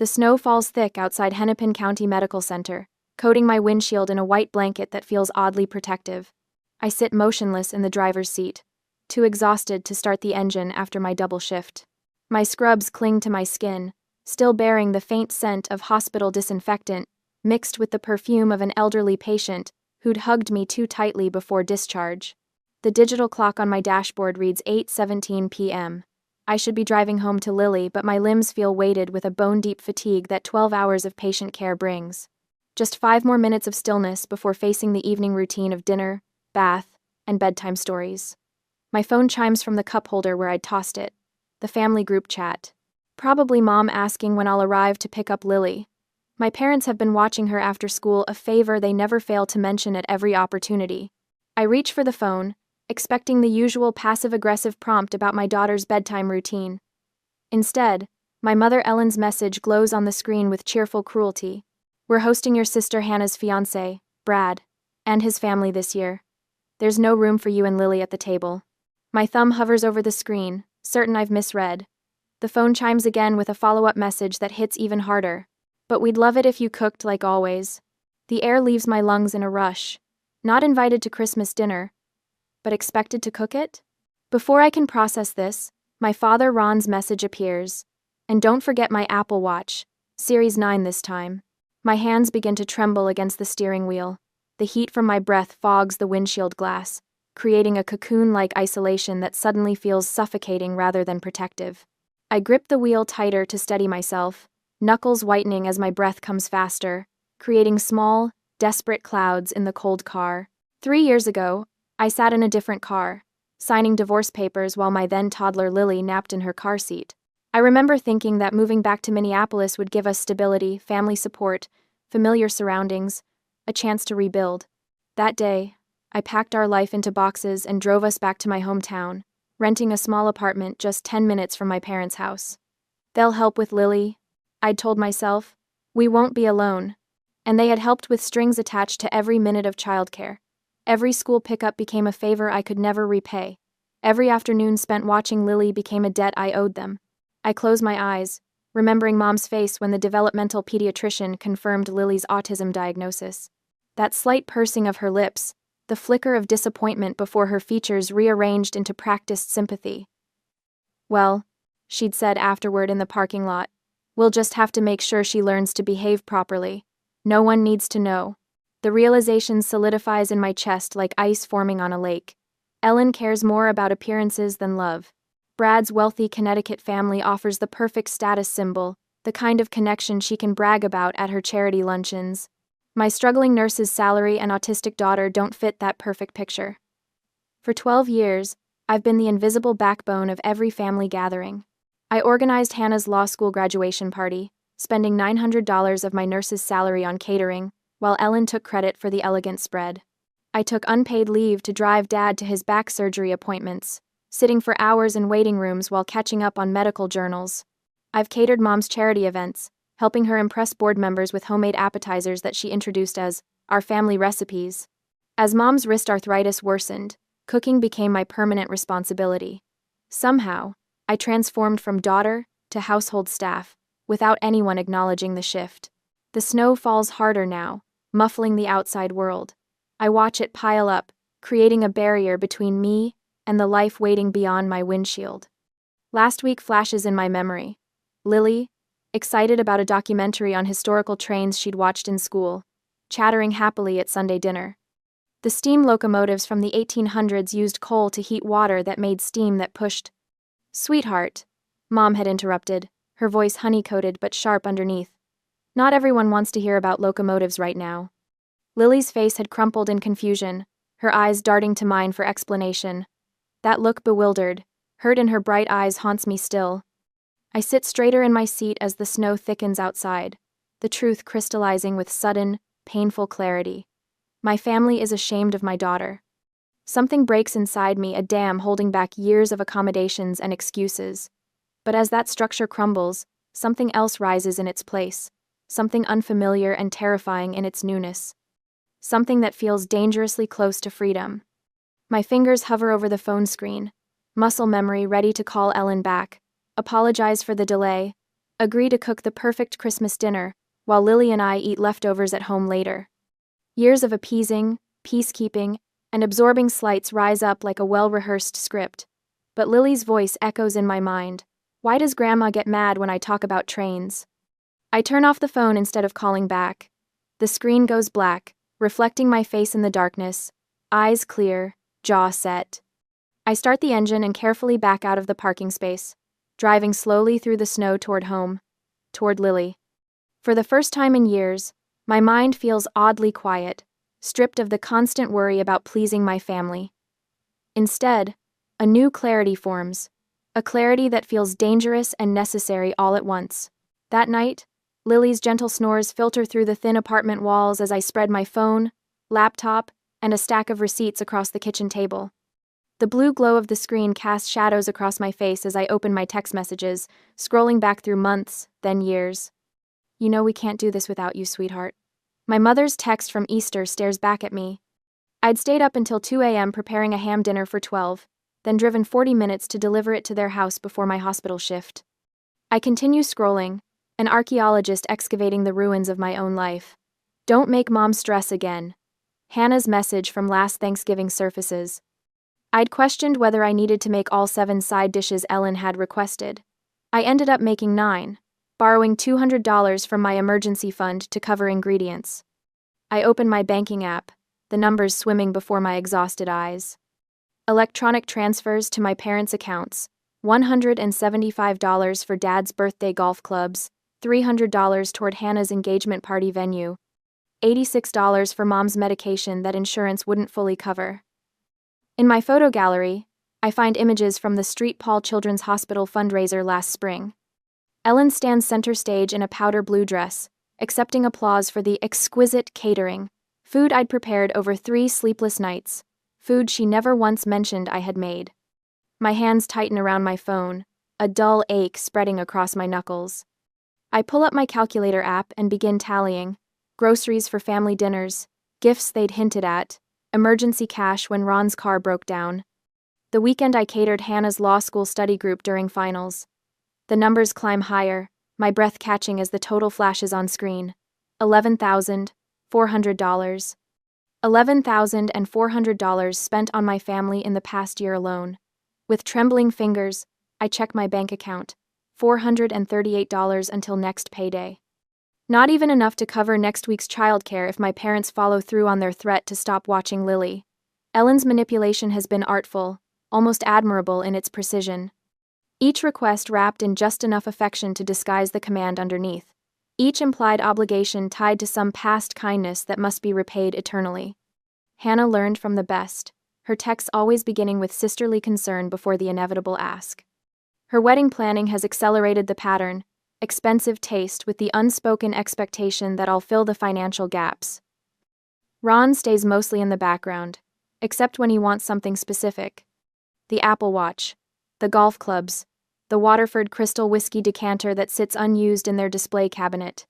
The snow falls thick outside Hennepin County Medical Center, coating my windshield in a white blanket that feels oddly protective. I sit motionless in the driver's seat, too exhausted to start the engine after my double shift. My scrubs cling to my skin, still bearing the faint scent of hospital disinfectant, mixed with the perfume of an elderly patient who'd hugged me too tightly before discharge. The digital clock on my dashboard reads 8:17 p.m. I should be driving home to Lily, but my limbs feel weighted with a bone-deep fatigue that 12 hours of patient care brings. Just 5 more minutes of stillness before facing the evening routine of dinner, bath, and bedtime stories. My phone chimes from the cup holder where I'd tossed it. The family group chat. Probably Mom asking when I'll arrive to pick up Lily. My parents have been watching her after school, a favor they never fail to mention at every opportunity. I reach for the phone, expecting the usual passive-aggressive prompt about my daughter's bedtime routine. Instead, my mother Ellen's message glows on the screen with cheerful cruelty. We're hosting your sister Hannah's fiancé, Brad, and his family this year. There's no room for you and Lily at the table. My thumb hovers over the screen, certain I've misread. The phone chimes again with a follow-up message that hits even harder. But we'd love it if you cooked like always. The air leaves my lungs in a rush. Not invited to Christmas dinner, but expected to cook it? Before I can process this, my father Ron's message appears. And don't forget my Apple Watch, Series 9 this time. My hands begin to tremble against the steering wheel. The heat from my breath fogs the windshield glass, creating a cocoon-like isolation that suddenly feels suffocating rather than protective. I grip the wheel tighter to steady myself, knuckles whitening as my breath comes faster, creating small, desperate clouds in the cold car. 3 years ago, I sat in a different car, signing divorce papers while my then-toddler Lily napped in her car seat. I remember thinking that moving back to Minneapolis would give us stability, family support, familiar surroundings, a chance to rebuild. That day, I packed our life into boxes and drove us back to my hometown, renting a small apartment just 10 minutes from my parents' house. They'll help with Lily, I'd told myself. We won't be alone. And they had helped with strings attached to every minute of childcare. Every school pickup became a favor I could never repay. Every afternoon spent watching Lily became a debt I owed them. I closed my eyes, remembering Mom's face when the developmental pediatrician confirmed Lily's autism diagnosis. That slight pursing of her lips, the flicker of disappointment before her features rearranged into practiced sympathy. Well, she'd said afterward in the parking lot, we'll just have to make sure she learns to behave properly. No one needs to know. The realization solidifies in my chest like ice forming on a lake. Ellen cares more about appearances than love. Brad's wealthy Connecticut family offers the perfect status symbol, the kind of connection she can brag about at her charity luncheons. My struggling nurse's salary and autistic daughter don't fit that perfect picture. For 12 years, I've been the invisible backbone of every family gathering. I organized Hannah's law school graduation party, spending $900 of my nurse's salary on catering, while Ellen took credit for the elegant spread. I took unpaid leave to drive Dad to his back surgery appointments, sitting for hours in waiting rooms while catching up on medical journals. I've catered Mom's charity events, helping her impress board members with homemade appetizers that she introduced as our family recipes. As Mom's wrist arthritis worsened, cooking became my permanent responsibility. Somehow, I transformed from daughter to household staff, without anyone acknowledging the shift. The snow falls harder now, muffling the outside world. I watch it pile up, creating a barrier between me and the life waiting beyond my windshield. Last week flashes in my memory. Lily, excited about a documentary on historical trains she'd watched in school, chattering happily at Sunday dinner. The steam locomotives from the 1800s used coal to heat water that made steam that pushed. "Sweetheart," Mom had interrupted, her voice honey-coated but sharp underneath. "Not everyone wants to hear about locomotives right now." Lily's face had crumpled in confusion, her eyes darting to mine for explanation. That look bewildered, hurt in her bright eyes haunts me still. I sit straighter in my seat as the snow thickens outside, the truth crystallizing with sudden, painful clarity. My family is ashamed of my daughter. Something breaks inside me, a dam holding back years of accommodations and excuses. But as that structure crumbles, something else rises in its place, something unfamiliar and terrifying in its newness. Something that feels dangerously close to freedom. My fingers hover over the phone screen, muscle memory ready to call Ellen back, apologize for the delay, agree to cook the perfect Christmas dinner, while Lily and I eat leftovers at home later. Years of appeasing, peacekeeping, and absorbing slights rise up like a well-rehearsed script. But Lily's voice echoes in my mind. Why does Grandma get mad when I talk about trains? I turn off the phone instead of calling back. The screen goes black, reflecting my face in the darkness, eyes clear, jaw set. I start the engine and carefully back out of the parking space, driving slowly through the snow toward home, toward Lily. For the first time in years, my mind feels oddly quiet, stripped of the constant worry about pleasing my family. Instead, a new clarity forms, a clarity that feels dangerous and necessary all at once. That night, Lily's gentle snores filter through the thin apartment walls as I spread my phone, laptop, and a stack of receipts across the kitchen table. The blue glow of the screen casts shadows across my face as I open my text messages, scrolling back through months, then years. You know we can't do this without you, sweetheart. My mother's text from Easter stares back at me. I'd stayed up until 2 a.m. preparing a ham dinner for 12, then driven 40 minutes to deliver it to their house before my hospital shift. I continue scrolling, an archaeologist excavating the ruins of my own life. Don't make Mom stress again. Hannah's message from last Thanksgiving surfaces. I'd questioned whether I needed to make all 7 side dishes Ellen had requested. I ended up making 9, borrowing $200 from my emergency fund to cover ingredients. I opened my banking app, the numbers swimming before my exhausted eyes. Electronic transfers to my parents' accounts, $175 for Dad's birthday golf clubs, $300 toward Hannah's engagement party venue, $86 for Mom's medication that insurance wouldn't fully cover. In my photo gallery, I find images from the Street Paul Children's Hospital fundraiser last spring. Ellen stands center stage in a powder blue dress, accepting applause for the exquisite catering, food I'd prepared over 3 sleepless nights, food she never once mentioned I had made. My hands tighten around my phone, a dull ache spreading across my knuckles. I pull up my calculator app and begin tallying, groceries for family dinners, gifts they'd hinted at, emergency cash when Ron's car broke down. The weekend I catered Hannah's law school study group during finals. The numbers climb higher, my breath catching as the total flashes on screen. $11,400. $11,400 spent on my family in the past year alone. With trembling fingers, I check my bank account. $438 until next payday. Not even enough to cover next week's childcare if my parents follow through on their threat to stop watching Lily. Ellen's manipulation has been artful, almost admirable in its precision. Each request wrapped in just enough affection to disguise the command underneath. Each implied obligation tied to some past kindness that must be repaid eternally. Hannah learned from the best, her texts always beginning with sisterly concern before the inevitable ask. Her wedding planning has accelerated the pattern, expensive taste with the unspoken expectation that I'll fill the financial gaps. Ron stays mostly in the background, except when he wants something specific. The Apple Watch, the golf clubs, the Waterford Crystal whiskey decanter that sits unused in their display cabinet.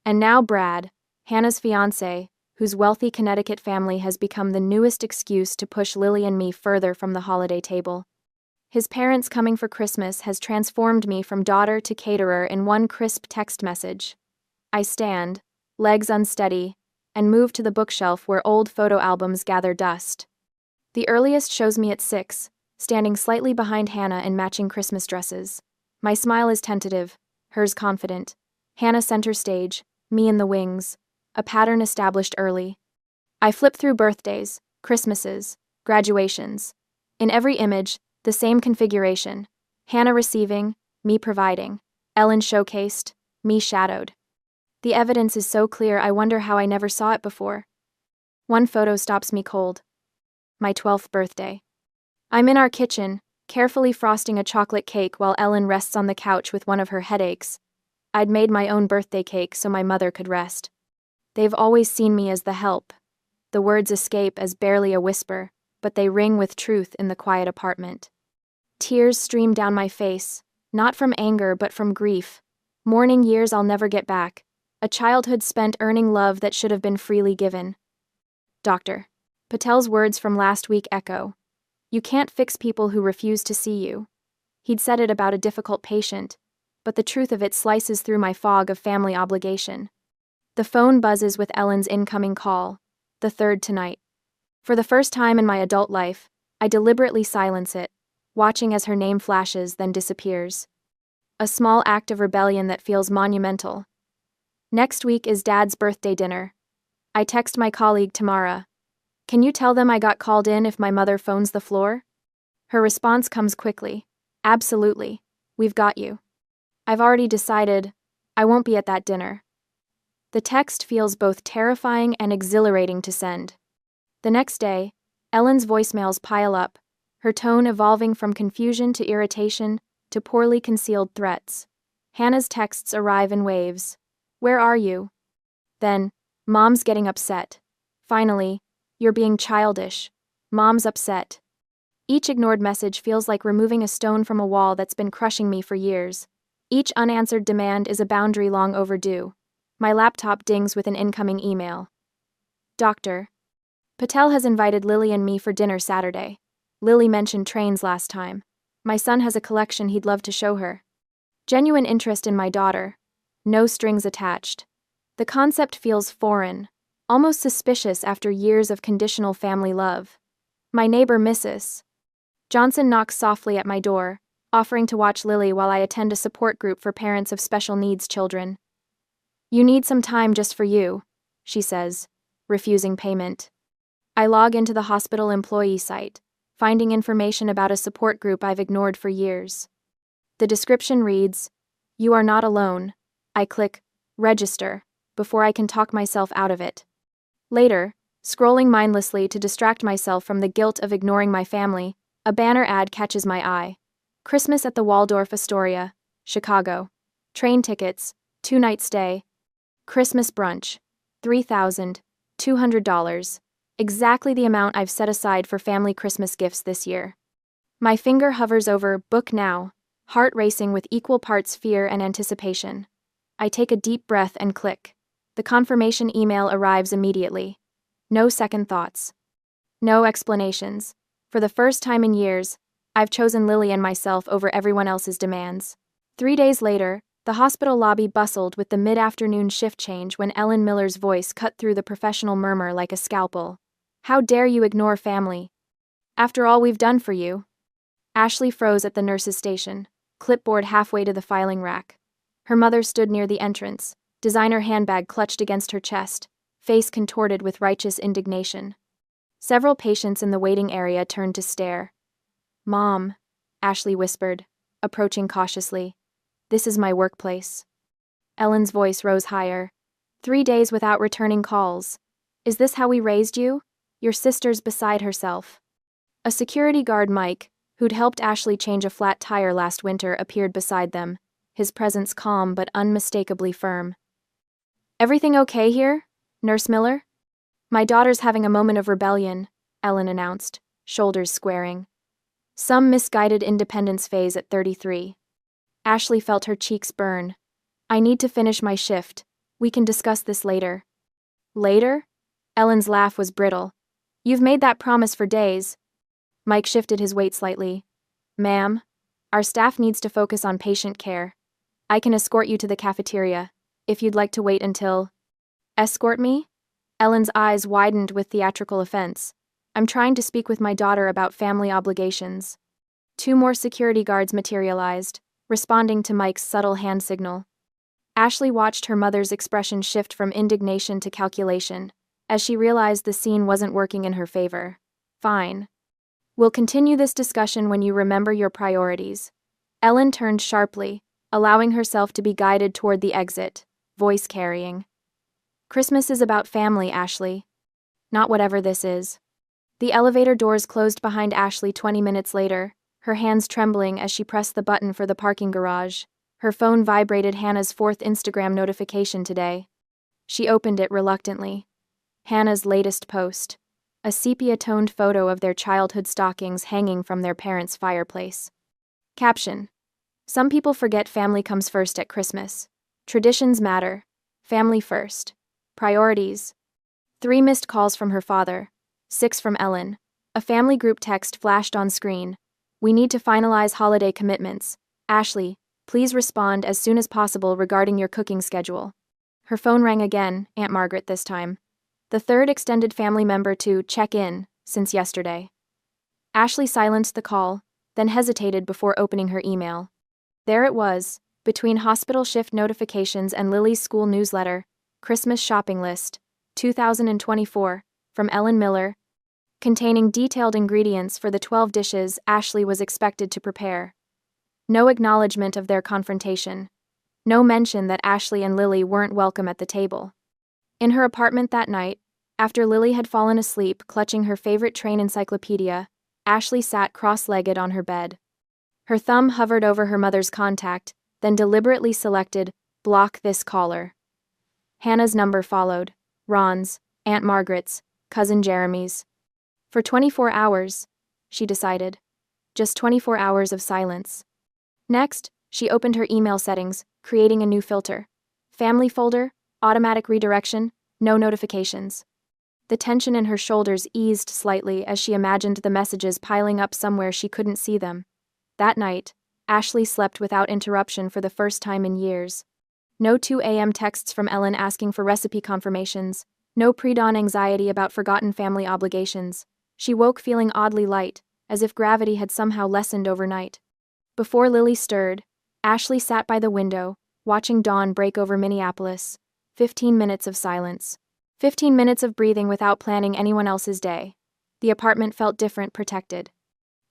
And now Brad, Hannah's fiancé, whose wealthy Connecticut family has become the newest excuse to push Lily and me further from the holiday table. His parents coming for Christmas has transformed me from daughter to caterer in one crisp text message. I stand, legs unsteady, and move to the bookshelf where old photo albums gather dust. The earliest shows me at 6, standing slightly behind Hannah in matching Christmas dresses. My smile is tentative, hers confident. Hannah center stage, me in the wings, a pattern established early. I flip through birthdays, Christmases, graduations. In every image, the same configuration. Hannah receiving, me providing. Ellen showcased, me shadowed. The evidence is so clear I wonder how I never saw it before. One photo stops me cold. My 12th birthday. I'm in our kitchen, carefully frosting a chocolate cake while Ellen rests on the couch with one of her headaches. I'd made my own birthday cake so my mother could rest. They've always seen me as the help. The words escape as barely a whisper, but they ring with truth in the quiet apartment. Tears stream down my face, not from anger but from grief. Mourning years I'll never get back, a childhood spent earning love that should have been freely given. Dr. Patel's words from last week echo. You can't fix people who refuse to see you. He'd said it about a difficult patient, but the truth of it slices through my fog of family obligation. The phone buzzes with Ellen's incoming call, the third tonight. For the first time in my adult life, I deliberately silence it, watching as her name flashes then disappears. A small act of rebellion that feels monumental. Next week is Dad's birthday dinner. I text my colleague Tamara. Can you tell them I got called in if my mother phones the floor? Her response comes quickly. Absolutely. We've got you. I've already decided I won't be at that dinner. The text feels both terrifying and exhilarating to send. The next day, Ellen's voicemails pile up, her tone evolving from confusion to irritation to poorly concealed threats. Hannah's texts arrive in waves. Where are you? Then, Mom's getting upset. Finally, you're being childish. Mom's upset. Each ignored message feels like removing a stone from a wall that's been crushing me for years. Each unanswered demand is a boundary long overdue. My laptop dings with an incoming email. Doctor. Patel has invited Lily and me for dinner Saturday. Lily mentioned trains last time. My son has a collection he'd love to show her. Genuine interest in my daughter. No strings attached. The concept feels foreign, almost suspicious after years of conditional family love. My neighbor Mrs. Johnson knocks softly at my door, offering to watch Lily while I attend a support group for parents of special needs children. You need some time just for you, she says, refusing payment. I log into the hospital employee site, finding information about a support group I've ignored for years. The description reads, "You are not alone." I click, register, before I can talk myself out of it. Later, scrolling mindlessly to distract myself from the guilt of ignoring my family, a banner ad catches my eye. Christmas at the Waldorf Astoria, Chicago. Train tickets, 2-night stay. Christmas brunch, $3,200. Exactly the amount I've set aside for family Christmas gifts this year. My finger hovers over Book Now, heart racing with equal parts fear and anticipation. I take a deep breath and click. The confirmation email arrives immediately. No second thoughts. No explanations. For the first time in years, I've chosen Lily and myself over everyone else's demands. 3 days later, the hospital lobby bustled with the mid-afternoon shift change when Ellen Miller's voice cut through the professional murmur like a scalpel. How dare you ignore family? After all we've done for you. Ashley froze at the nurse's station, clipboard halfway to the filing rack. Her mother stood near the entrance, designer handbag clutched against her chest, face contorted with righteous indignation. Several patients in the waiting area turned to stare. Mom, Ashley whispered, approaching cautiously. This is my workplace. Ellen's voice rose higher. 3 days without returning calls. Is this how we raised you? Your sister's beside herself. A security guard, Mike, who'd helped Ashley change a flat tire last winter, appeared beside them, his presence calm but unmistakably firm. Everything okay here, Nurse Miller? My daughter's having a moment of rebellion, Ellen announced, shoulders squaring. Some misguided independence phase at 33. Ashley felt her cheeks burn. I need to finish my shift. We can discuss this later. Later? Ellen's laugh was brittle. You've made that promise for days. Mike shifted his weight slightly. Ma'am, our staff needs to focus on patient care. I can escort you to the cafeteria, if you'd like to wait until... Escort me? Ellen's eyes widened with theatrical offense. I'm trying to speak with my daughter about family obligations. 2 more security guards materialized, responding to Mike's subtle hand signal. Ashley watched her mother's expression shift from indignation to calculation, as she realized the scene wasn't working in her favor. Fine. We'll continue this discussion when you remember your priorities. Ellen turned sharply, allowing herself to be guided toward the exit, voice carrying. Christmas is about family, Ashley. Not whatever this is. The elevator doors closed behind Ashley 20 minutes later, her hands trembling as she pressed the button for the parking garage. Her phone vibrated Hannah's 4th Instagram notification today. She opened it reluctantly. Hannah's latest post. A sepia-toned photo of their childhood stockings hanging from their parents' fireplace. Caption. Some people forget family comes first at Christmas. Traditions matter. Family first. Priorities. 3 missed calls from her father. 6 from Ellen. A family group text flashed on screen. We need to finalize holiday commitments. Ashley, Please respond as soon as possible regarding your cooking schedule. Her phone rang again, Aunt Margaret this time. The third extended family member to check in since yesterday. Ashley silenced the call, then hesitated before opening her email. There it was, between hospital shift notifications and Lily's school newsletter, Christmas shopping list, 2024, from Ellen Miller, containing detailed ingredients for the 12 dishes Ashley was expected to prepare. No acknowledgement of their confrontation. No mention that Ashley and Lily weren't welcome at the table. In her apartment that night, after Lily had fallen asleep clutching her favorite train encyclopedia, Ashley sat cross-legged on her bed. Her thumb hovered over her mother's contact, then deliberately selected, block this caller. Hannah's number followed, Ron's, Aunt Margaret's, Cousin Jeremy's. For 24 hours, she decided. Just 24 hours of silence. Next, she opened her email settings, creating a new filter. Family folder, automatic redirection, no notifications. The tension in her shoulders eased slightly as she imagined the messages piling up somewhere she couldn't see them. That night, Ashley slept without interruption for the first time in years. No 2 a.m. texts from Ellen asking for recipe confirmations, no pre-dawn anxiety about forgotten family obligations. She woke feeling oddly light, as if gravity had somehow lessened overnight. Before Lily stirred, Ashley sat by the window, watching dawn break over Minneapolis. 15 minutes of silence. 15 minutes of breathing without planning anyone else's day. The apartment felt different, protected.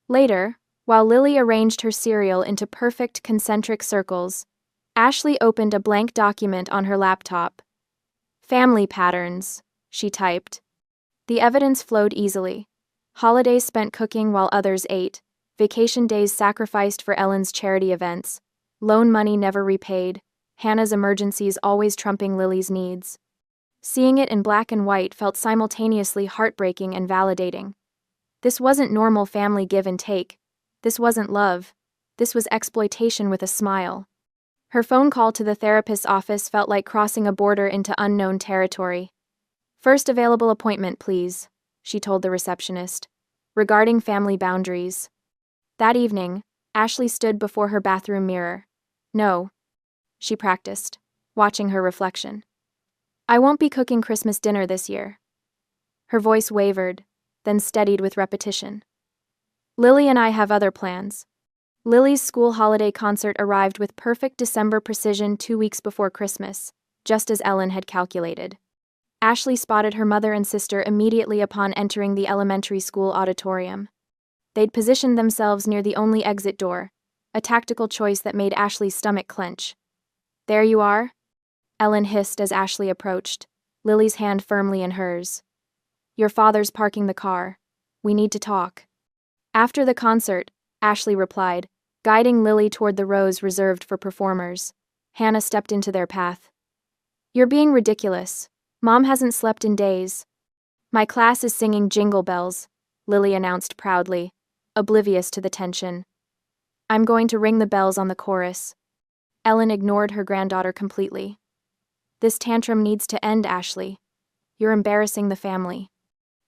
Later, while Lily arranged her cereal into perfect concentric circles, Ashley opened a blank document on her laptop. Family patterns, she typed. The evidence flowed easily. Holidays spent cooking while others ate, vacation days sacrificed for Ellen's charity events, loan money never repaid, Hannah's emergencies always trumping Lily's needs. Seeing it in black and white felt simultaneously heartbreaking and validating. This wasn't normal family give and take. This wasn't love. This was exploitation with a smile. Her phone call to the therapist's office felt like crossing a border into unknown territory. First available appointment, please, she told the receptionist. Regarding family boundaries. That evening, Ashley stood before her bathroom mirror. No, she practiced, watching her reflection. I won't be cooking Christmas dinner this year. Her voice wavered, then steadied with repetition. Lily and I have other plans. Lily's school holiday concert arrived with perfect December precision 2 weeks before Christmas, just as Ellen had calculated. Ashley spotted her mother and sister immediately upon entering the elementary school auditorium. They'd positioned themselves near the only exit door, a tactical choice that made Ashley's stomach clench. There you are, Ellen hissed as Ashley approached, Lily's hand firmly in hers. Your father's parking the car. We need to talk. After the concert, Ashley replied, guiding Lily toward the rows reserved for performers. Hannah stepped into their path. You're being ridiculous. Mom hasn't slept in days. My class is singing Jingle Bells, Lily announced proudly, oblivious to the tension. I'm going to ring the bells on the chorus. Ellen ignored her granddaughter completely. This tantrum needs to end, Ashley. You're embarrassing the family.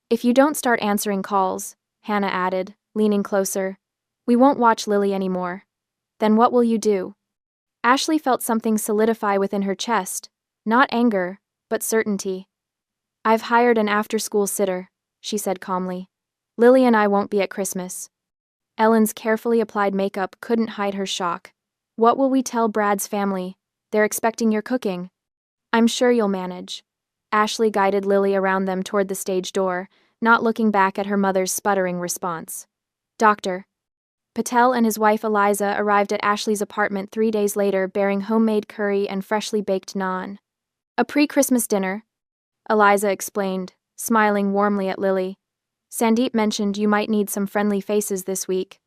If you don't start answering calls, Hannah added, leaning closer, we won't watch Lily anymore. Then what will you do? Ashley felt something solidify within her chest, not anger, but certainty. I've hired an after-school sitter, she said calmly. Lily and I won't be at Christmas. Ellen's carefully applied makeup couldn't hide her shock. What will we tell Brad's family? They're expecting your cooking. I'm sure you'll manage. Ashley guided Lily around them toward the stage door, not looking back at her mother's sputtering response. Dr. Patel and his wife Eliza arrived at Ashley's apartment 3 days later bearing homemade curry and freshly baked naan. A pre-Christmas dinner, Eliza explained, smiling warmly at Lily. Sandeep mentioned you might need some friendly faces this week.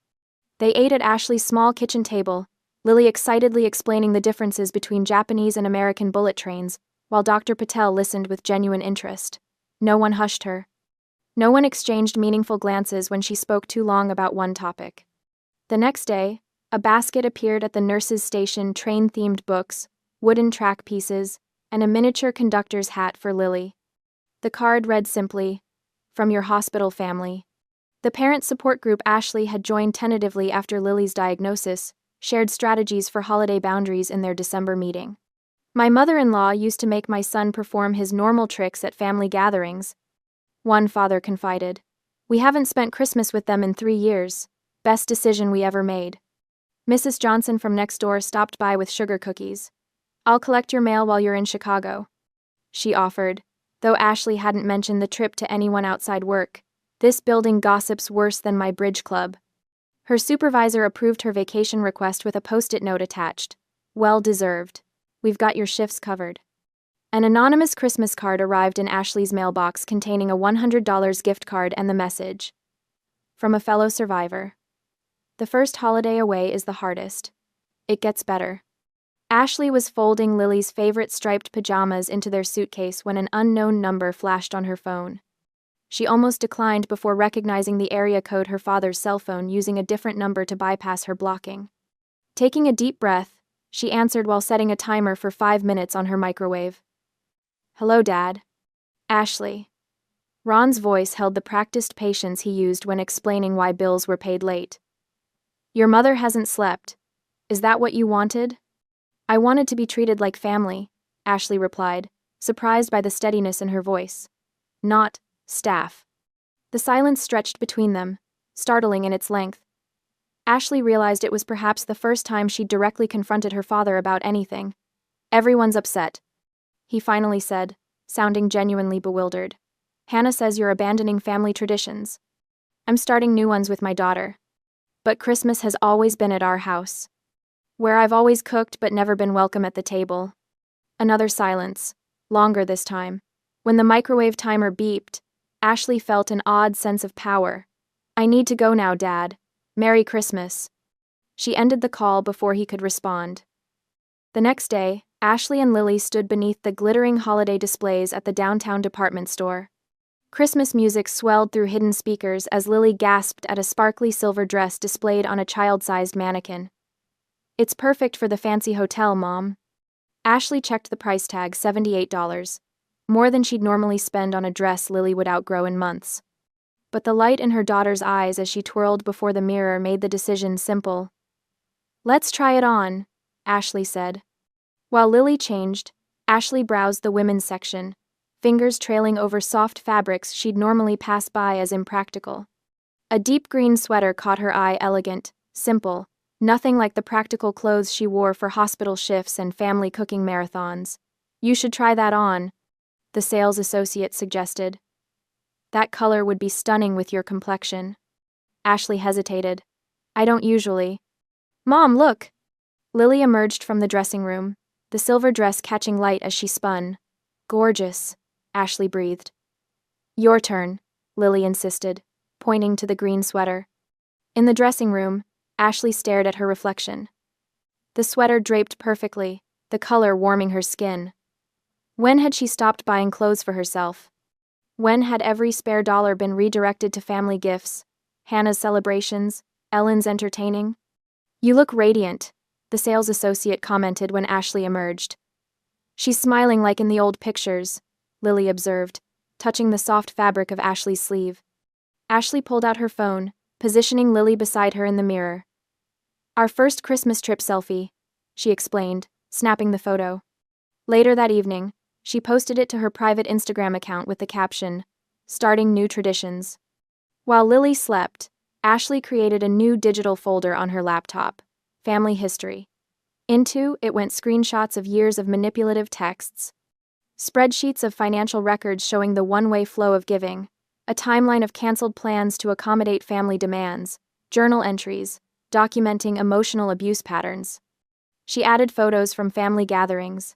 They ate at Ashley's small kitchen table, Lily excitedly explaining the differences between Japanese and American bullet trains, while Dr. Patel listened with genuine interest. No one hushed her. No one exchanged meaningful glances when she spoke too long about one topic. The next day, a basket appeared at the nurse's station, train-themed books, wooden track pieces, and a miniature conductor's hat for Lily. The card read simply, "From your hospital family." The parent support group Ashley had joined tentatively after Lily's diagnosis, shared strategies for holiday boundaries in their December meeting. My mother-in-law used to make my son perform his normal tricks at family gatherings, one father confided. We haven't spent Christmas with them in 3 years. Best decision we ever made. Mrs. Johnson from next door stopped by with sugar cookies. I'll collect your mail while you're in Chicago, she offered, though Ashley hadn't mentioned the trip to anyone outside work. This building gossips worse than my bridge club. Her supervisor approved her vacation request with a post-it note attached. Well deserved. We've got your shifts covered. An anonymous Christmas card arrived in Ashley's mailbox containing a $100 gift card and the message. From a fellow survivor. The first holiday away is the hardest. It gets better. Ashley was folding Lily's favorite striped pajamas into their suitcase when an unknown number flashed on her phone. She almost declined before recognizing the area code her father's cell phone using a different number to bypass her blocking. Taking a deep breath, she answered while setting a timer for 5 minutes on her microwave. Hello, Dad. Ashley. Ron's voice held the practiced patience he used when explaining why bills were paid late. Your mother hasn't slept. Is that what you wanted? I wanted to be treated like family, Ashley replied, surprised by the steadiness in her voice. Not staff. The silence stretched between them, startling in its length. Ashley realized it was perhaps the first time she'd directly confronted her father about anything. Everyone's upset, he finally said, sounding genuinely bewildered. Hannah says you're abandoning family traditions. I'm starting new ones with my daughter. But Christmas has always been at our house, where I've always cooked but never been welcome at the table. Another silence, longer this time. When the microwave timer beeped, Ashley felt an odd sense of power. I need to go now, Dad. Merry Christmas. She ended the call before he could respond. The next day, Ashley and Lily stood beneath the glittering holiday displays at the downtown department store. Christmas music swelled through hidden speakers as Lily gasped at a sparkly silver dress displayed on a child-sized mannequin. It's perfect for the fancy hotel, Mom. Ashley checked the price tag, $78. More than she'd normally spend on a dress Lily would outgrow in months. But the light in her daughter's eyes as she twirled before the mirror made the decision simple. Let's try it on, Ashley said. While Lily changed, Ashley browsed the women's section, fingers trailing over soft fabrics she'd normally pass by as impractical. A deep green sweater caught her eye, elegant, simple, nothing like the practical clothes she wore for hospital shifts and family cooking marathons. You should try that on, the sales associate suggested. That color would be stunning with your complexion. Ashley hesitated. I don't usually. Mom, look! Lily emerged from the dressing room, the silver dress catching light as she spun. Gorgeous, Ashley breathed. Your turn, Lily insisted, pointing to the green sweater. In the dressing room, Ashley stared at her reflection. The sweater draped perfectly, the color warming her skin. When had she stopped buying clothes for herself? When had every spare dollar been redirected to family gifts, Hannah's celebrations, Ellen's entertaining? You look radiant, the sales associate commented when Ashley emerged. She's smiling like in the old pictures, Lily observed, touching the soft fabric of Ashley's sleeve. Ashley pulled out her phone, positioning Lily beside her in the mirror. Our first Christmas trip selfie, she explained, snapping the photo. Later that evening, she posted it to her private Instagram account with the caption, Starting New Traditions. While Lily slept, Ashley created a new digital folder on her laptop, Family History. Into it went screenshots of years of manipulative texts, spreadsheets of financial records showing the one-way flow of giving, a timeline of canceled plans to accommodate family demands, journal entries, documenting emotional abuse patterns. She added photos from family gatherings,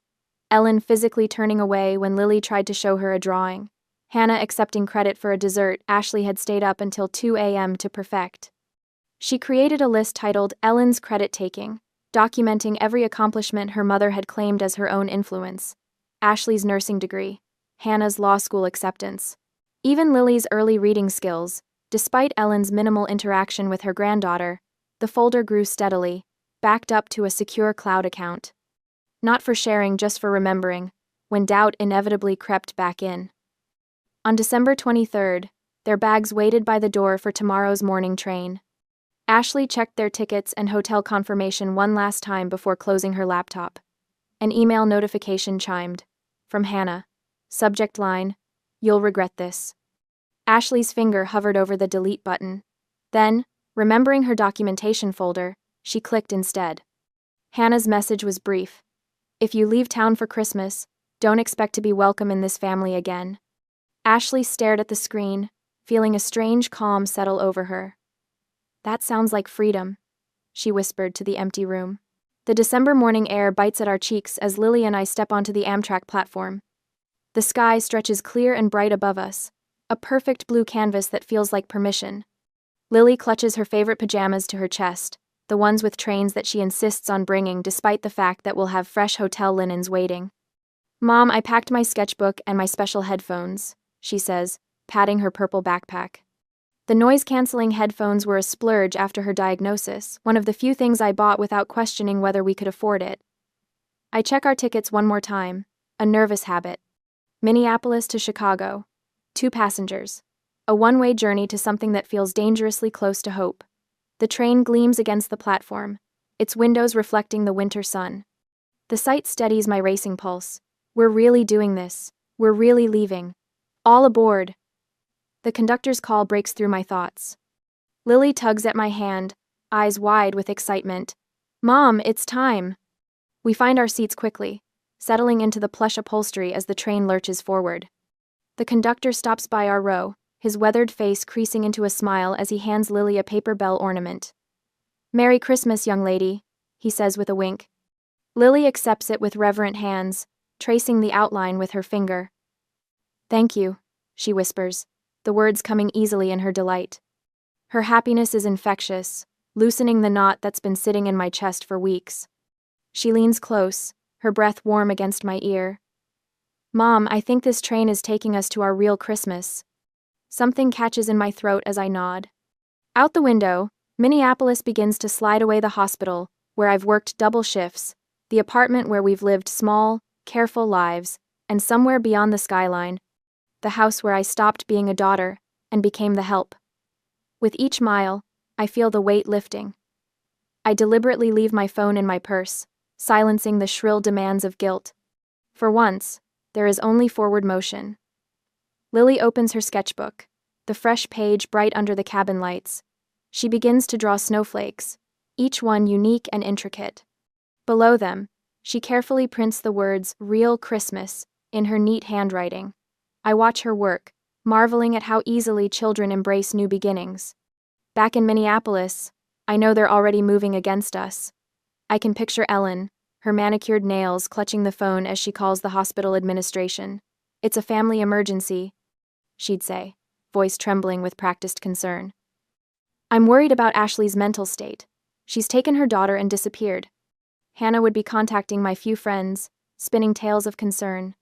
Ellen physically turning away when Lily tried to show her a drawing, Hannah accepting credit for a dessert Ashley had stayed up until 2 a.m. to perfect. She created a list titled Ellen's Credit Taking, documenting every accomplishment her mother had claimed as her own influence. Ashley's nursing degree, Hannah's law school acceptance, even Lily's early reading skills. Despite Ellen's minimal interaction with her granddaughter, the folder grew steadily, backed up to a secure cloud account. Not for sharing, just for remembering, when doubt inevitably crept back in. On December 23rd, their bags waited by the door for tomorrow's morning train. Ashley checked their tickets and hotel confirmation one last time before closing her laptop. An email notification chimed. From Hannah. Subject line, "You'll regret this." Ashley's finger hovered over the delete button. Then, remembering her documentation folder, she clicked instead. Hannah's message was brief. "If you leave town for Christmas, don't expect to be welcome in this family again." Ashley stared at the screen, feeling a strange calm settle over her. "That sounds like freedom," she whispered to the empty room. The December morning air bites at our cheeks as Lily and I step onto the Amtrak platform. The sky stretches clear and bright above us, a perfect blue canvas that feels like permission. Lily clutches her favorite pajamas to her chest, the ones with trains that she insists on bringing despite the fact that we'll have fresh hotel linens waiting. "Mom, I packed my sketchbook and my special headphones," she says, patting her purple backpack. The noise-canceling headphones were a splurge after her diagnosis, one of the few things I bought without questioning whether we could afford it. I check our tickets one more time, a nervous habit. Minneapolis to Chicago. 2 passengers. A one-way journey to something that feels dangerously close to hope. The train gleams against the platform, its windows reflecting the winter sun. The sight steadies my racing pulse. We're really doing this. We're really leaving. All aboard. The conductor's call breaks through my thoughts. Lily tugs at my hand, eyes wide with excitement. "Mom, it's time." We find our seats quickly, settling into the plush upholstery as the train lurches forward. The conductor stops by our row, his weathered face creasing into a smile as he hands Lily a paper bell ornament. "Merry Christmas, young lady," he says with a wink. Lily accepts it with reverent hands, tracing the outline with her finger. "Thank you," she whispers, the words coming easily in her delight. Her happiness is infectious, loosening the knot that's been sitting in my chest for weeks. She leans close, her breath warm against my ear. "Mom, I think this train is taking us to our real Christmas." Something catches in my throat as I nod. Out the window, Minneapolis begins to slide away. The hospital, where I've worked double shifts, the apartment where we've lived small, careful lives, and somewhere beyond the skyline, the house where I stopped being a daughter and became the help. With each mile, I feel the weight lifting. I deliberately leave my phone in my purse, silencing the shrill demands of guilt. For once, there is only forward motion. Lily opens her sketchbook, the fresh page bright under the cabin lights. She begins to draw snowflakes, each one unique and intricate. Below them, she carefully prints the words "Real Christmas" in her neat handwriting. I watch her work, marveling at how easily children embrace new beginnings. Back in Minneapolis, I know they're already moving against us. I can picture Ellen, her manicured nails clutching the phone as she calls the hospital administration. "It's a family emergency," she'd say, voice trembling with practiced concern. I'm worried about Ashley's mental state. She's taken her daughter and disappeared. Hannah would be contacting my few friends, spinning tales of concern.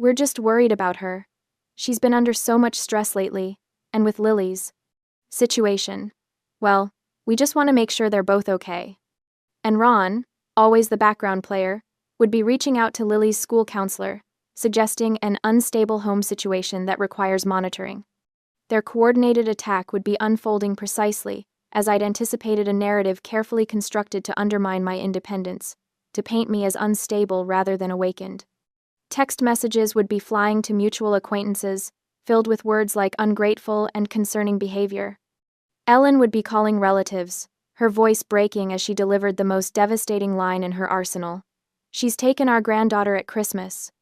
"We're just worried about her. She's been under so much stress lately, and with Lily's situation. Well, we just want to make sure they're both okay." And Ron, always the background player, would be reaching out to Lily's school counselor, suggesting an unstable home situation that requires monitoring. Their coordinated attack would be unfolding precisely as I'd anticipated, a narrative carefully constructed to undermine my independence, to paint me as unstable rather than awakened. Text messages would be flying to mutual acquaintances, filled with words like ungrateful and concerning behavior. Ellen would be calling relatives, her voice breaking as she delivered the most devastating line in her arsenal. "She's taken our granddaughter at Christmas."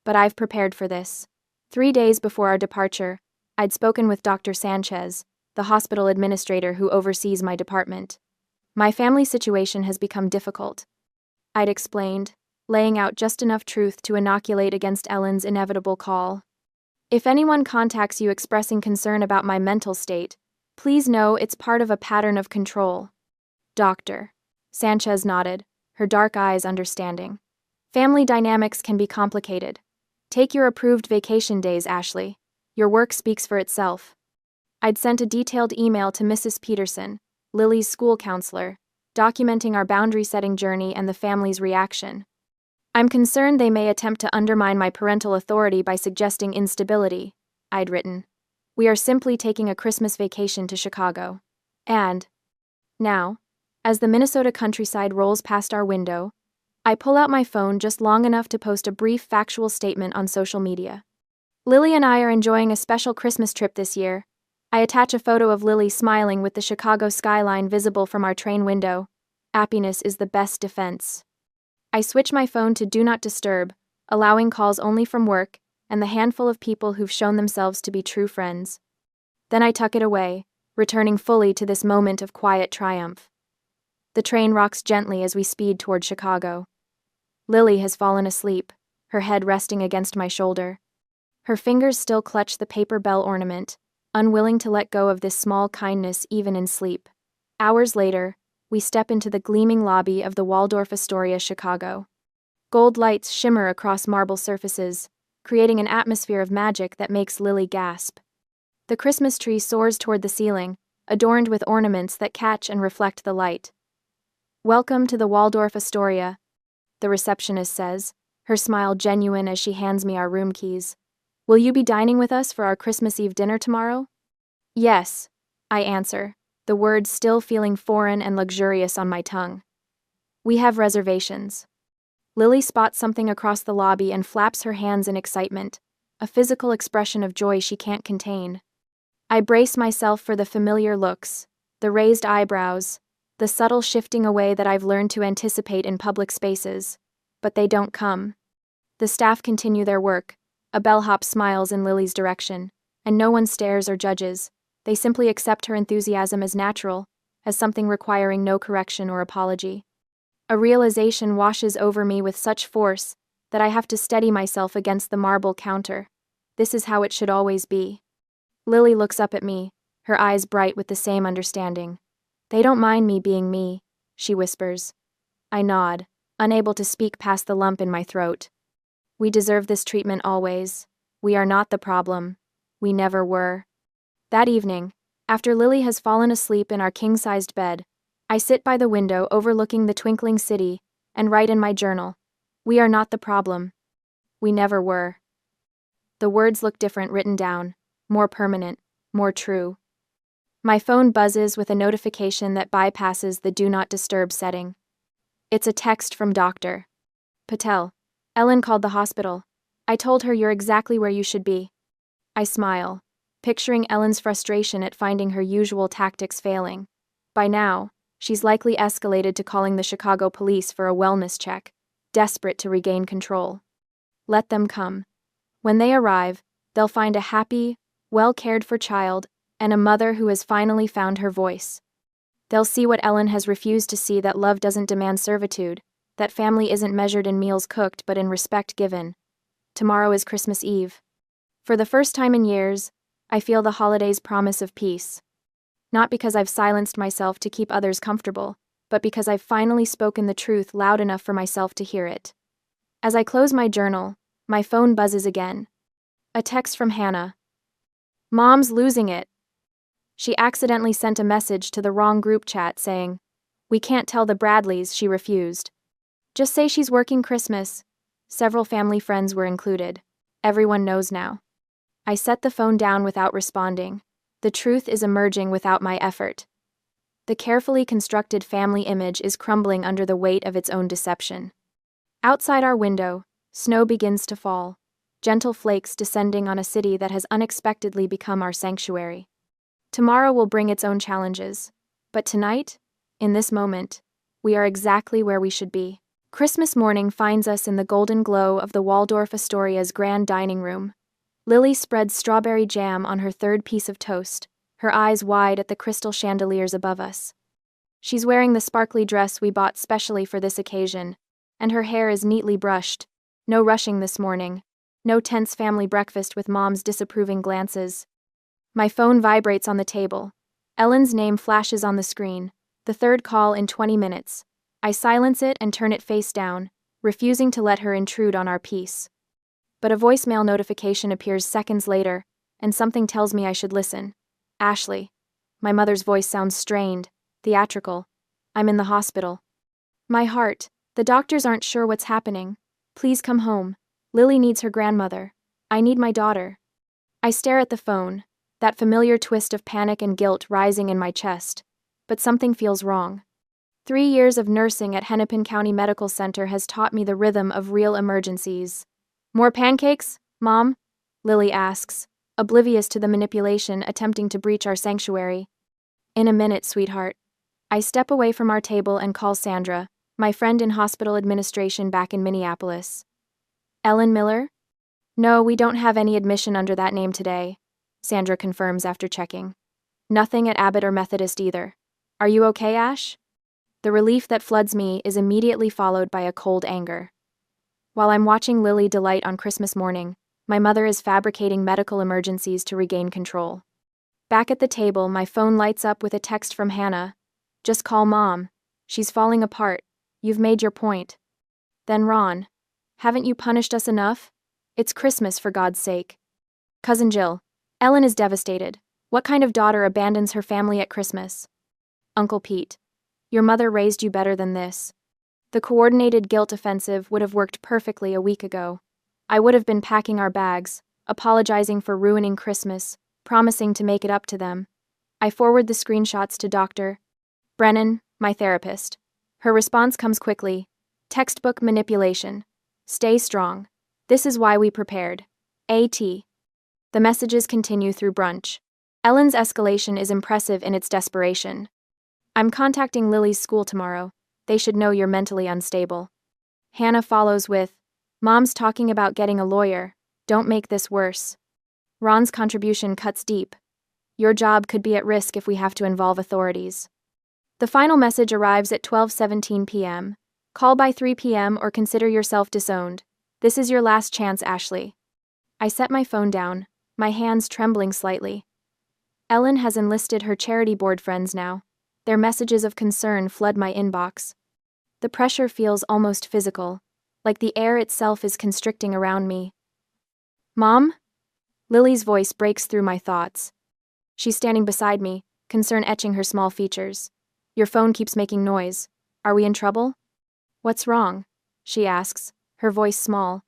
But I've prepared for this. 3 days before our departure, I'd spoken with Dr. Sanchez, the hospital administrator who oversees my department. "My family situation has become difficult," I'd explained, laying out just enough truth to inoculate against Ellen's inevitable call. "If anyone contacts you expressing concern about my mental state, please know it's part of a pattern of control." "Doctor," Sanchez nodded, her dark eyes understanding. "Family dynamics can be complicated. Take your approved vacation days, Ashley. Your work speaks for itself." I'd sent a detailed email to Mrs. Peterson, Lily's school counselor, documenting our boundary-setting journey and the family's reaction. "I'm concerned they may attempt to undermine my parental authority by suggesting instability," I'd written. "We are simply taking a Christmas vacation to Chicago. And, Now, as the Minnesota countryside rolls past our window, I pull out my phone just long enough to post a brief factual statement on social media. Lily and I are enjoying a special Christmas trip this year. I attach a photo of Lily smiling with the Chicago skyline visible from our train window. Happiness is the best defense. I switch my phone to Do Not Disturb, allowing calls only from work and the handful of people who've shown themselves to be true friends. Then I tuck it away, returning fully to this moment of quiet triumph. The train rocks gently as we speed toward Chicago. Lily has fallen asleep, her head resting against my shoulder. Her fingers still clutch the paper bell ornament, unwilling to let go of this small kindness even in sleep. Hours later, we step into the gleaming lobby of the Waldorf Astoria, Chicago. Gold lights shimmer across marble surfaces, creating an atmosphere of magic that makes Lily gasp. The Christmas tree soars toward the ceiling, adorned with ornaments that catch and reflect the light. "Welcome to the Waldorf Astoria," the receptionist says, her smile genuine as she hands me our room keys. "Will you be dining with us for our Christmas Eve dinner tomorrow?" "Yes," I answer, the words still feeling foreign and luxurious on my tongue. "We have reservations." Lily spots something across the lobby and flaps her hands in excitement, a physical expression of joy she can't contain. I brace myself for the familiar looks, the raised eyebrows, the subtle shifting away that I've learned to anticipate in public spaces, but they don't come. The staff continue their work, a bellhop smiles in Lily's direction, and no one stares or judges. They simply accept her enthusiasm as natural, as something requiring no correction or apology. A realization washes over me with such force that I have to steady myself against the marble counter. This is how it should always be. Lily looks up at me, her eyes bright with the same understanding. "They don't mind me being me," she whispers. I nod, unable to speak past the lump in my throat. "We deserve this treatment always. We are not the problem. We never were." That evening, after Lily has fallen asleep in our king-sized bed, I sit by the window overlooking the twinkling city and write in my journal, "We are not the problem. We never were." The words look different written down, more permanent, more true. My phone buzzes with a notification that bypasses the Do Not Disturb setting. It's a text from Dr. Patel. "Ellen called the hospital. I told her you're exactly where you should be." I smile, picturing Ellen's frustration at finding her usual tactics failing. By now, she's likely escalated to calling the Chicago police for a wellness check, desperate to regain control. Let them come. When they arrive, they'll find a happy, well-cared-for child and a mother who has finally found her voice. They'll see what Ellen has refused to see, that love doesn't demand servitude, that family isn't measured in meals cooked but in respect given. Tomorrow is Christmas Eve. For the first time in years, I feel the holiday's promise of peace. Not because I've silenced myself to keep others comfortable, but because I've finally spoken the truth loud enough for myself to hear it. As I close my journal, my phone buzzes again. A text from Hannah. "Mom's losing it." She accidentally sent a message to the wrong group chat saying, "We can't tell the Bradleys," she refused. "Just say she's working Christmas." Several family friends were included. Everyone knows now. I set the phone down without responding. The truth is emerging without my effort. The carefully constructed family image is crumbling under the weight of its own deception. Outside our window, snow begins to fall, gentle flakes descending on a city that has unexpectedly become our sanctuary. Tomorrow will bring its own challenges, but tonight, in this moment, we are exactly where we should be. Christmas morning finds us in the golden glow of the Waldorf Astoria's grand dining room. Lily spreads strawberry jam on her third piece of toast, her eyes wide at the crystal chandeliers above us. She's wearing the sparkly dress we bought specially for this occasion, and her hair is neatly brushed. No rushing this morning, no tense family breakfast with Mom's disapproving glances. My phone vibrates on the table. Ellen's name flashes on the screen, the third call in 20 minutes. I silence it and turn it face down, refusing to let her intrude on our peace. But a voicemail notification appears seconds later, and something tells me I should listen. "Ashley." My mother's voice sounds strained, theatrical. "I'm in the hospital." My heart. "The doctors aren't sure what's happening. Please come home. Lily needs her grandmother. I need my daughter." I stare at the phone, that familiar twist of panic and guilt rising in my chest. but something feels wrong. 3 years of nursing at Hennepin County Medical Center has taught me the rhythm of real emergencies. More pancakes, Mom? Lily asks, oblivious to the manipulation attempting to breach our sanctuary. In a minute, sweetheart. I step away from our table and call Sandra, my friend in hospital administration back in Minneapolis. Ellen Miller? No, we don't have any admission under that name today, Sandra confirms after checking. Nothing at Abbott or Methodist either. Are you okay, Ash? The relief that floods me is immediately followed by a cold anger. While I'm watching Lily delight on Christmas morning, my mother is fabricating medical emergencies to regain control. Back at the table, my phone lights up with a text from Hannah. Just call Mom. She's falling apart. You've made your point. Then Ron. Haven't you punished us enough? It's Christmas, for God's sake. Cousin Jill. Ellen is devastated. What kind of daughter abandons her family at Christmas? Uncle Pete. Your mother raised you better than this. The coordinated guilt offensive would have worked perfectly a week ago. I would have been packing our bags, apologizing for ruining Christmas, promising to make it up to them. I forward the screenshots to Dr. Brennan, my therapist. Her response comes quickly. Textbook manipulation. Stay strong. This is why we prepared. A.T. The messages continue through brunch. Ellen's escalation is impressive in its desperation. I'm contacting Lily's school tomorrow. They should know you're mentally unstable. Hannah follows with, Mom's talking about getting a lawyer. Don't make this worse. Ron's contribution cuts deep. Your job could be at risk if we have to involve authorities. The final message arrives at 12:17 p.m. Call by 3 p.m. or consider yourself disowned. This is your last chance, Ashley. I set my phone down, my hands trembling slightly. Ellen has enlisted her charity board friends now. Their messages of concern flood my inbox. The pressure feels almost physical, like the air itself is constricting around me. Mom? Lily's voice breaks through my thoughts. She's standing beside me, concern etching her small features. Your phone keeps making noise. Are we in trouble? What's wrong? She asks, her voice small.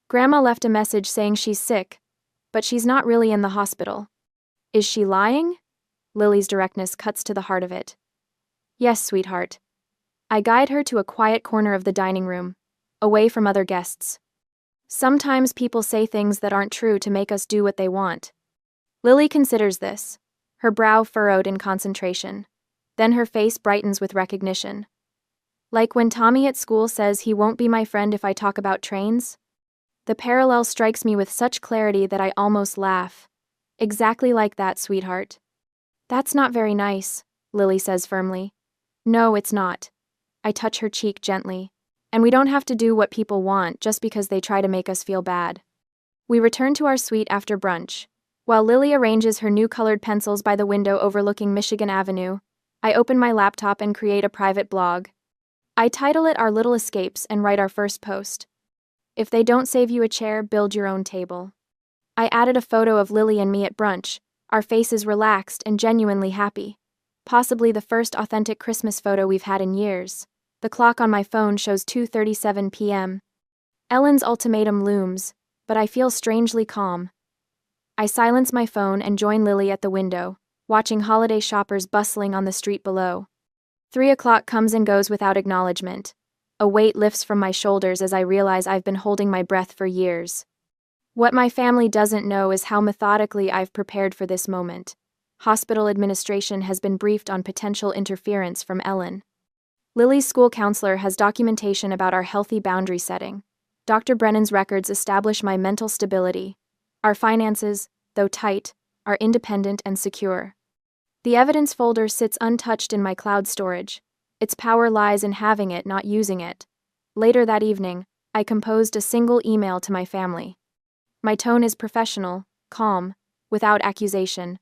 Grandma left a message saying she's sick, but she's not really in the hospital. Is she lying? Lily's directness cuts to the heart of it. Yes, sweetheart. I guide her to a quiet corner of the dining room, away from other guests. Sometimes people say things that aren't true to make us do what they want. Lily considers this, her brow furrowed in concentration. Then her face brightens with recognition. Like when Tommy at school says he won't be my friend if I talk about trains? The parallel strikes me with such clarity that I almost laugh. Exactly like that, sweetheart. That's not very nice, Lily says firmly. No, it's not. I touch her cheek gently. And we don't have to do what people want just because they try to make us feel bad. We return to our suite after brunch. While Lily arranges her new colored pencils by the window overlooking Michigan Avenue, I open my laptop and create a private blog. I title it Our Little Escapes and write our first post. If they don't save you a chair, build your own table. I added a photo of Lily and me at brunch, our faces relaxed and genuinely happy. Possibly the first authentic Christmas photo we've had in years. The clock on my phone shows 2:37 p.m. Ellen's ultimatum looms, but I feel strangely calm. I silence my phone and join Lily at the window, watching holiday shoppers bustling on the street below. 3 o'clock comes and goes without acknowledgement. A weight lifts from my shoulders as I realize I've been holding my breath for years. What my family doesn't know is how methodically I've prepared for this moment. Hospital administration has been briefed on potential interference from Ellen. Lily's school counselor has documentation about our healthy boundary setting. Dr. Brennan's records establish my mental stability. Our finances, though tight, are independent and secure. The evidence folder sits untouched in my cloud storage. Its power lies in having it, not using it. Later that evening, I composed a single email to my family. My tone is professional, calm, without accusation.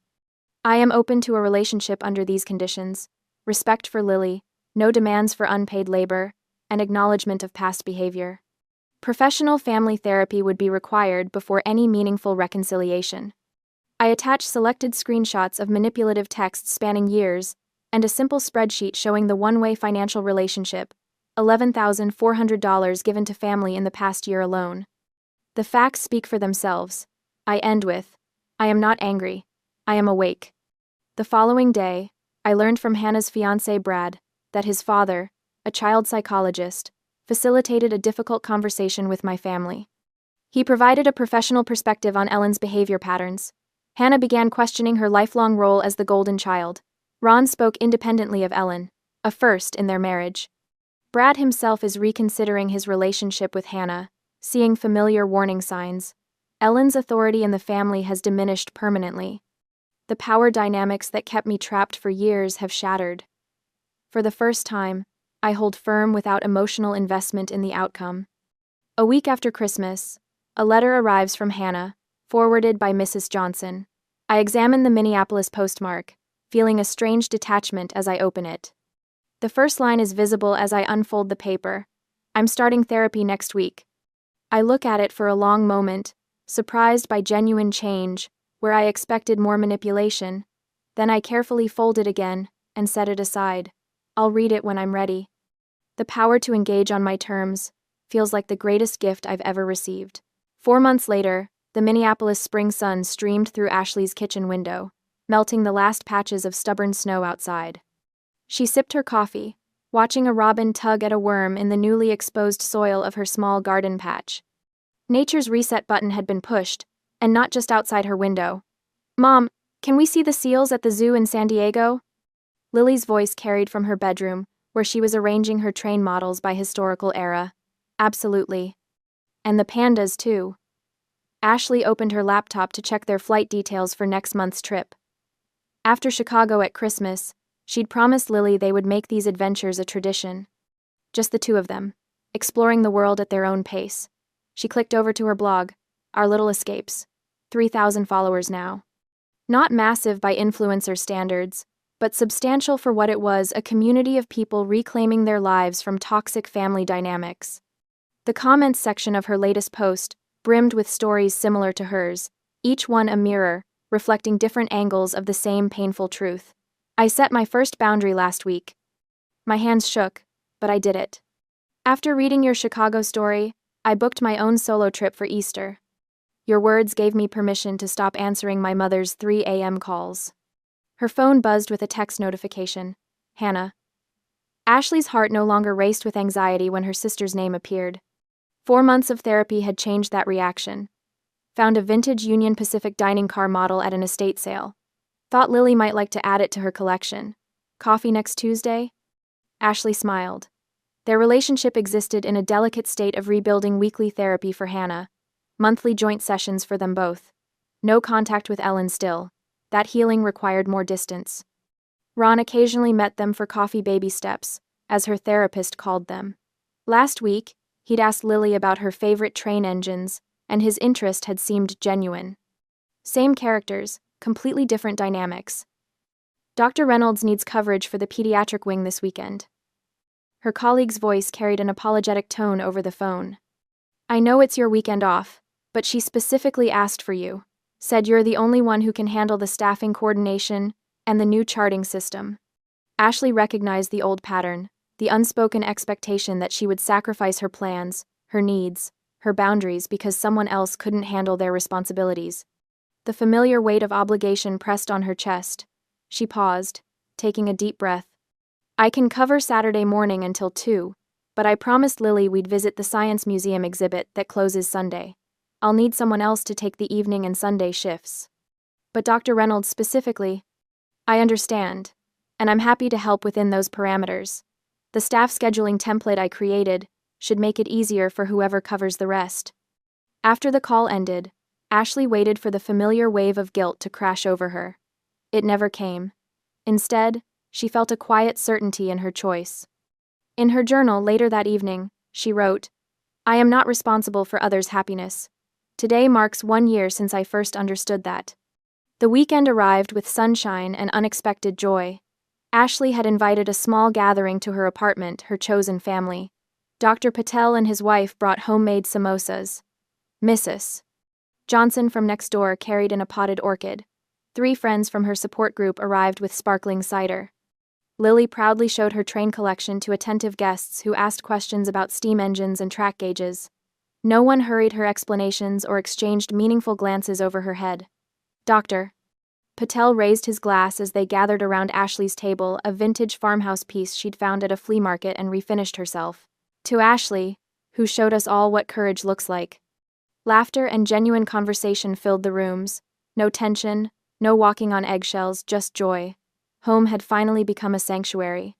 I am open to a relationship under these conditions: respect for Lily, no demands for unpaid labor, and acknowledgement of past behavior. Professional family therapy would be required before any meaningful reconciliation. I attach selected screenshots of manipulative texts spanning years, and a simple spreadsheet showing the one-way financial relationship, $11,400 given to family in the past year alone. The facts speak for themselves. I end with, I am not angry. I am awake. The following day, I learned from Hannah's fiancé Brad that his father, a child psychologist, facilitated a difficult conversation with my family. He provided a professional perspective on Ellen's behavior patterns. Hannah began questioning her lifelong role as the golden child. Ron spoke independently of Ellen, a first in their marriage. Brad himself is reconsidering his relationship with Hannah, seeing familiar warning signs. Ellen's authority in the family has diminished permanently. The power dynamics that kept me trapped for years have shattered. For the first time, I hold firm without emotional investment in the outcome. A week after Christmas, a letter arrives from Hannah, forwarded by Mrs. Johnson. I examine the Minneapolis postmark, feeling a strange detachment as I open it. The first line is visible as I unfold the paper. I'm starting therapy next week. I look at it for a long moment, surprised by genuine change, where I expected more manipulation. Then I carefully fold it again and set it aside. I'll read it when I'm ready. The power to engage on my terms feels like the greatest gift I've ever received. 4 months later, the Minneapolis spring sun streamed through Ashley's kitchen window, melting the last patches of stubborn snow outside. She sipped her coffee, watching a robin tug at a worm in the newly exposed soil of her small garden patch. Nature's reset button had been pushed, and not just outside her window. "Mom, can we see the seals at the zoo in San Diego?" Lily's voice carried from her bedroom, where she was arranging her train models by historical era. "Absolutely. And the pandas, too." Ashley opened her laptop to check their flight details for next month's trip. After Chicago at Christmas, she'd promised Lily they would make these adventures a tradition. Just the two of them, exploring the world at their own pace. She clicked over to her blog, Our Little Escapes. 3,000 followers now. Not massive by influencer standards, but substantial for what it was, a community of people reclaiming their lives from toxic family dynamics. The comments section of her latest post brimmed with stories similar to hers, each one a mirror, reflecting different angles of the same painful truth. I set my first boundary last week. My hands shook, but I did it. After reading your Chicago story, I booked my own solo trip for Easter. Your words gave me permission to stop answering my mother's 3 a.m. calls. Her phone buzzed with a text notification. Hannah. Ashley's heart no longer raced with anxiety when her sister's name appeared. 4 months of therapy had changed that reaction. Found a vintage Union Pacific dining car model at an estate sale. Thought Lily might like to add it to her collection. Coffee next Tuesday? Ashley smiled. Their relationship existed in a delicate state of rebuilding weekly therapy for Hannah. Monthly joint sessions for them both. No contact with Ellen still. That healing required more distance. Ron occasionally met them for coffee baby steps, as her therapist called them. Last week, he'd asked Lily about her favorite train engines, and his interest had seemed genuine. Same characters, completely different dynamics. Dr. Reynolds needs coverage for the pediatric wing this weekend. Her colleague's voice carried an apologetic tone over the phone. I know it's your weekend off, but she specifically asked for you. Said you're the only one who can handle the staffing coordination and the new charting system. Ashley recognized the old pattern, the unspoken expectation that she would sacrifice her plans, her needs, her boundaries because someone else couldn't handle their responsibilities. The familiar weight of obligation pressed on her chest. She paused, taking a deep breath. I can cover Saturday morning until 2, but I promised Lily we'd visit the Science Museum exhibit that closes Sunday. I'll need someone else to take the evening and Sunday shifts. But Dr. Reynolds specifically, I understand, and I'm happy to help within those parameters. The staff scheduling template I created should make it easier for whoever covers the rest. After the call ended, Ashley waited for the familiar wave of guilt to crash over her. It never came. Instead, she felt a quiet certainty in her choice. In her journal later that evening, she wrote, I am not responsible for others' happiness. Today marks 1 year since I first understood that. The weekend arrived with sunshine and unexpected joy. Ashley had invited a small gathering to her apartment, her chosen family. Dr. Patel and his wife brought homemade samosas. Mrs. Johnson from next door carried in a potted orchid. 3 friends from her support group arrived with sparkling cider. Lily proudly showed her train collection to attentive guests who asked questions about steam engines and track gauges. No one hurried her explanations or exchanged meaningful glances over her head. Dr. Patel raised his glass as they gathered around Ashley's table, a vintage farmhouse piece she'd found at a flea market and refinished herself. To Ashley, who showed us all what courage looks like. Laughter and genuine conversation filled the rooms. No tension, no walking on eggshells, just joy. Home had finally become a sanctuary.